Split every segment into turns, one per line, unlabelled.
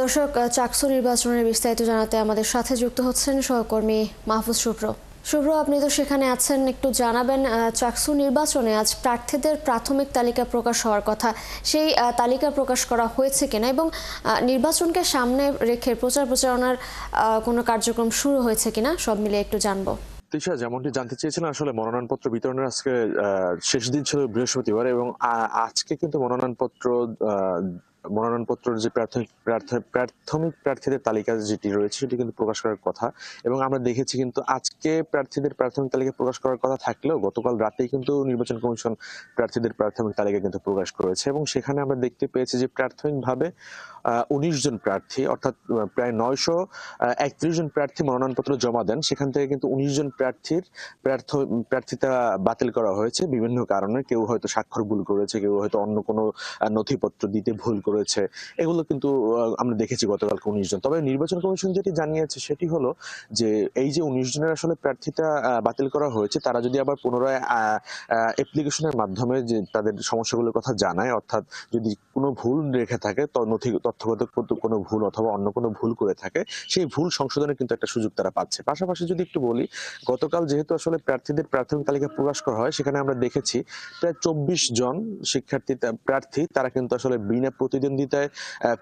দর্শক, চাকসু নির্বাচনের বিস্তারিত জানাতে আমাদের সাথে যুক্ত হচ্ছেন সহকর্মী মাহফুজ শুভ্র। শুভ্র, আপনি তো সেখানে আছেন, একটু জানাবেন চাকসু নির্বাচনে আজ প্রার্থীদের প্রাথমিক তালিকা প্রকাশ হওয়ার কথা, সেই তালিকা প্রকাশ করা হয়েছে কিনা এবং নির্বাচনকে সামনে রেখে প্রচারণার কোনো কার্যক্রম শুরু হয়েছে কিনা সব মিলিয়ে একটু জানবো।
তিশা, যেমনটি জানতে চেয়েছিলেন, আসলে মনোনয়নপত্র বিতরণের আজকে শেষ দিন ছিল বৃহস্পতিবার, এবং আজকে কিন্তু মনোনয়নপত্রের যে প্রাথমিক প্রার্থীদের তালিকা যেটি রয়েছে সেটি কিন্তু প্রকাশ করার কথা। এবং আমরা দেখেছি কিন্তু আজকে প্রার্থীদের প্রাথমিক তালিকা প্রকাশ করার কথা থাকলেও গতকাল রাতেই কিন্তু নির্বাচন কমিশন প্রার্থীদের প্রাথমিক তালিকা কিন্তু প্রকাশ করেছে, এবং সেখানে আমরা দেখতে পেয়েছি যে প্রাথমিকভাবে 19 জন প্রার্থী, অর্থাৎ প্রায় 931 জন প্রার্থী মনোনয়নপত্র জমা দেন। সেখান থেকে কিন্তু 19 জন প্রার্থিতা বাতিল করা হয়েছে বিভিন্ন কারণে। কেউ হয়তো স্বাক্ষর ভুল করেছে, কেউ হয়তো অন্য কোনো নথিপত্র দিতে ভুল করেছে। এগুলো কিন্তু আমরা দেখেছি গতকালকে 19 জন। তবে নির্বাচন কমিশন যেটি জানিয়েছে সেটি হলো যে এই যে 19 জনের আসলে প্রার্থিতা বাতিল করা হয়েছে, তারা যদি আবার পুনরায় অ্যাপ্লিকেশনের মাধ্যমে যে তাদের সমস্যাগুলোর কথা জানায়, অর্থাৎ যদি কোনো ভুল রেখে থাকে, তথ্যগত কোনো ভুল অথবা অন্য কোনো ভুল করে থাকে, সেই ভুল সংশোধনের কিন্তু একটা সুযোগ তারা পাচ্ছে। পাশাপাশি যদি একটু বলি, গতকাল যেহেতু আসলে প্রার্থীদের প্রাথমিক তালিকা প্রকাশ করা হয়, সেখানে আমরা দেখেছি প্রায় 24 জন প্রার্থী তারা কিন্তু আসলে বিনা প্রতিদ্বন্দ্বিতায়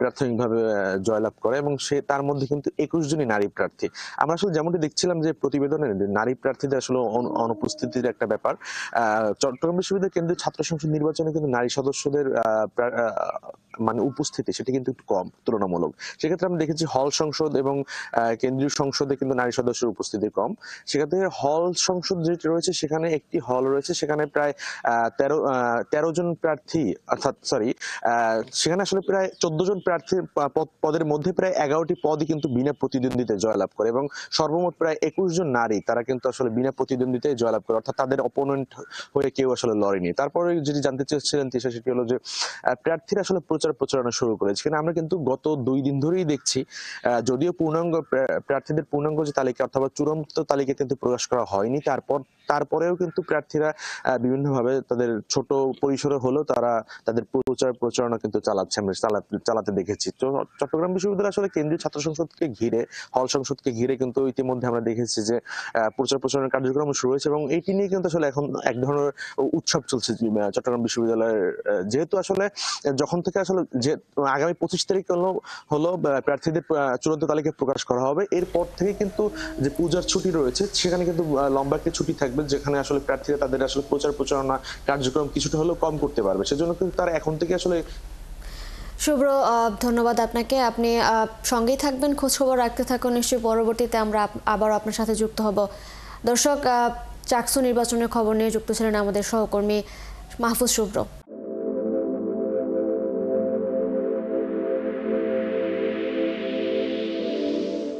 প্রাথমিকভাবে জয়লাভ করে, এবং তার মধ্যে কিন্তু 21 জনই নারী প্রার্থী। আমরা আসলে যেমনটি দেখছিলাম যে প্রতিবেদনে নারী প্রার্থীদের আসলে অনুপস্থিতির একটা ব্যাপার। চট্টগ্রাম বিশ্ববিদ্যালয় কেন্দ্রীয় ছাত্র সংসদ নির্বাচনে কিন্তু নারী সদস্যদের মানে উপস্থিতি সেটি কিন্তু একটু কম তুলনামূলক। সেক্ষেত্রে আমরা দেখেছি হল সংসদ এবং কেন্দ্রীয় সংসদে কিন্তু নারী সদস্যের উপস্থিতি কম। সেক্ষেত্রে হল সংসদ যেটি রয়েছে, সেখানে একটি হল রয়েছে, সেখানে প্রায় 13 জন প্রার্থী, অর্থাৎ সেখানে আসলে প্রায় 14 জন প্রার্থীর পদের মধ্যে প্রায় 11টি পদই কিন্তু বিনা প্রতিদ্বন্দ্বিতায় জয়লাভ করে, এবং সর্বমোট প্রায় 21 জন নারী তারা কিন্তু আসলে বিনা প্রতিদ্বন্দ্বিতায় জয়লাভ করে, অর্থাৎ তাদের অপোনেন্ট হয়ে কেউ আসলে লড়েনি। তারপরে যেটি জানতে চেয়েছিলেন তিশা, সেটি হলো যে প্রার্থীরা আসলে প্রচারণা শুরু করেছে কিনা। আমরা কিন্তু গত 2 দিন ধরেই দেখছি, যদিও প্রার্থীদের পূর্ণাঙ্গ যে তালিকা অথবা চূড়ান্ত তালিকা কিন্তু প্রকাশ করা হয়নি, তারপরেও কিন্তু প্রার্থীরা বিভিন্নভাবে তাদের ছোট পরিসরে হলেও তারা তাদের প্রচারণা কিন্তু চালাতে দেখেছি। তো চট্টগ্রাম বিশ্ববিদ্যালয় আসলে কেন্দ্রীয় ছাত্র সংসদকে ঘিরে, হল সংসদকে ঘিরে কিন্তু ইতিমধ্যে আমরা দেখেছি যে প্রচারণার কার্যক্রম শুরু হয়েছে, এবং এটি নিয়ে কিন্তু আসলে এখন এক ধরনের উৎসব চলছে চট্টগ্রাম বিশ্ববিদ্যালয়ের। যেহেতু আসলে যখন থেকে আসলে যে আগামী 25 তারিখ হলো প্রার্থীদের চূড়ান্ত তালিকা প্রকাশ করা হবে, এরপর থেকে কিন্তু যে পূজার ছুটি রয়েছে, সেখানে কিন্তু লম্বা একটি ছুটি থাকবে, যেখানে আসলে প্রার্থীরা তাদের আসলে প্রচারণা কার্যক্রম কিছুটা হলেও কম করতে পারবে। সেজন্য কিন্তু তারা এখন থেকে আসলে।
শুভ্র, ধন্যবাদ আপনাকে। আপনি সঙ্গেই থাকবেন, খোঁজখবর রাখতে থাকুন। নিশ্চয়ই পরবর্তীতে আমরা আবার আপনার সাথে যুক্ত হব। দর্শক, চাকসু নির্বাচনের খবর নিয়ে যুক্ত ছিলেন আমাদের সহকর্মী মাহফুজ শুভ্র।